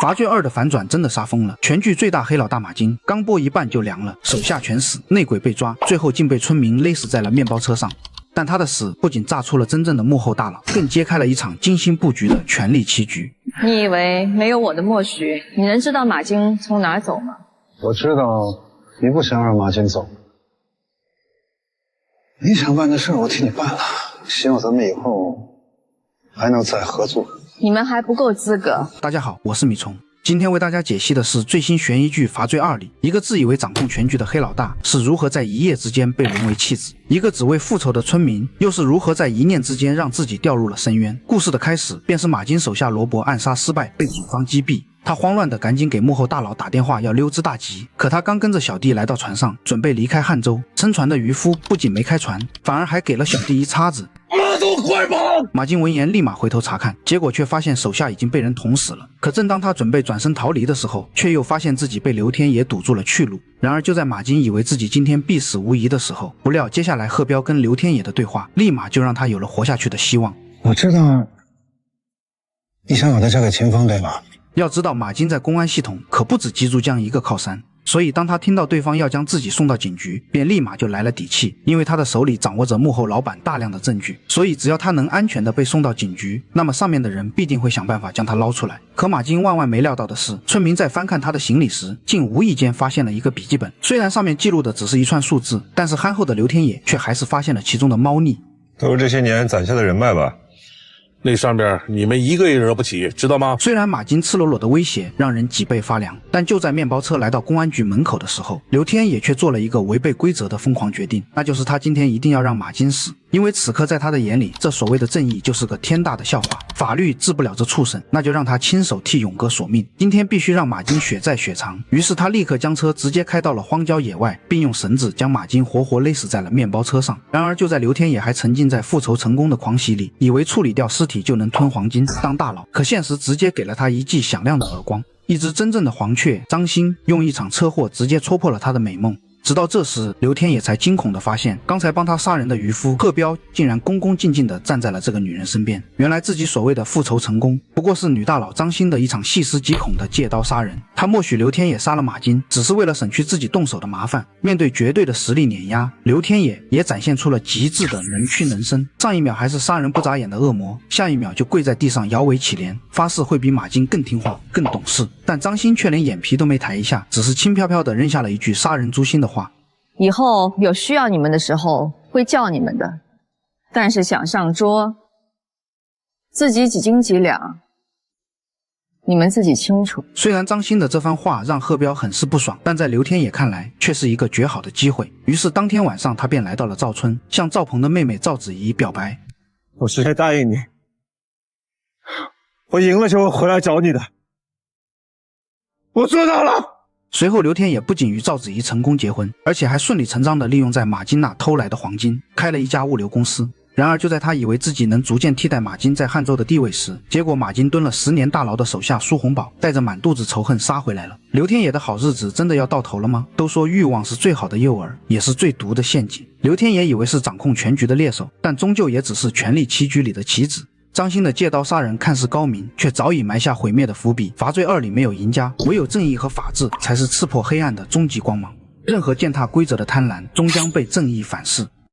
罚罪2的反转真的杀疯了，全剧最大黑老大马金刚播一半就凉了，手下全死，内鬼被抓，最后竟被村民勒死在了面包车上。但他的死不仅炸出了真正的幕后大佬，更揭开了一场精心布局的权力棋局。你以为没有我的默许，你能知道马金从哪儿走吗？我知道你不想让马金走，你想办的事我替你办了，希望咱们以后还能再合作。你们还不够资格。大家好，我是米虫。今天为大家解析的是最新悬疑剧《罚罪2》里，一个自以为掌控全局的黑老大是如何在一夜之间被沦为弃子，一个只为复仇的村民又是如何在一念之间让自己掉入了深渊。故事的开始便是马金手下罗伯暗杀失败，被警方击毙。他慌乱的赶紧给幕后大佬打电话要溜之大吉，可他刚跟着小弟来到船上，准备离开汉州，撑船的渔夫不仅没开船，反而还给了小弟一叉子。马都快跑！马金闻言立马回头查看，结果却发现手下已经被人捅死了。可正当他准备转身逃离的时候，却又发现自己被刘天野堵住了去路。然而就在马金以为自己今天必死无疑的时候，不料接下来贺彪跟刘天野的对话立马就让他有了活下去的希望。我知道你想把他交给秦风，对吧？要知道马金在公安系统可不止姬珠江一个靠山，所以当他听到对方要将自己送到警局，便立马就来了底气，因为他的手里掌握着幕后老板大量的证据，所以只要他能安全的被送到警局，那么上面的人必定会想办法将他捞出来。可马金万万没料到的是，村民在翻看他的行李时，竟无意间发现了一个笔记本，虽然上面记录的只是一串数字，但是憨厚的刘天野却还是发现了其中的猫腻。都是这些年攒下的人脉吧。那上边你们一个也惹不起，知道吗？虽然马金赤裸裸的威胁让人脊背发凉，但就在面包车来到公安局门口的时候，刘天野却做了一个违背规则的疯狂决定，那就是他今天一定要让马金死。因为此刻在他的眼里，这所谓的正义就是个天大的笑话，法律治不了这畜生，那就让他亲手替勇哥索命。今天必须让马金血债血偿。于是他立刻将车直接开到了荒郊野外，并用绳子将马金活活勒死在了面包车上。然而就在刘天野还沉浸在复仇成功的狂喜里，以为处理掉尸体就能吞黄金当大佬，可现实直接给了他一记响亮的耳光。一只真正的黄雀张欣用一场车祸直接戳破了他的美梦。直到这时，刘天野才惊恐地发现，刚才帮他杀人的渔夫贺彪竟然恭恭敬敬地站在了这个女人身边。原来自己所谓的复仇成功，不过是女大佬张欣的一场细思极恐的借刀杀人。他默许刘天野杀了马金，只是为了省去自己动手的麻烦。面对绝对的实力碾压，刘天野也展现出了极致的能屈能伸。上一秒还是杀人不眨眼的恶魔，下一秒就跪在地上摇尾乞怜，发誓会比马金更听话更懂事。但张欣却连眼皮都没抬一下，只是轻飘飘地扔下了一句杀人诛心的话：以后有需要你们的时候会叫你们的，但是想上桌，自己几斤几两，你们自己清楚。虽然张欣的这番话让贺彪很是不爽，但在刘天野看来却是一个绝好的机会。于是当天晚上他便来到了赵村，向赵鹏的妹妹赵子怡表白：我之前答应你，我赢了就会回来找你的，我做到了。随后刘天野不仅与赵子怡成功结婚，而且还顺理成章地利用在马金那偷来的黄金开了一家物流公司。然而就在他以为自己能逐渐替代马金在汉州的地位时，结果马金蹲了10年大牢的手下苏洪宝带着满肚子仇恨杀回来了。刘天野的好日子真的要到头了吗？都说欲望是最好的诱饵，也是最毒的陷阱。刘天野以为是掌控全局的猎手，但终究也只是权力棋局里的棋子。张欣的借刀杀人看似高明，却早已埋下毁灭的伏笔。罚罪2里没有赢家，唯有正义和法治才是刺破黑暗的终极光芒。任何践踏规则的贪婪，终将被正义反噬。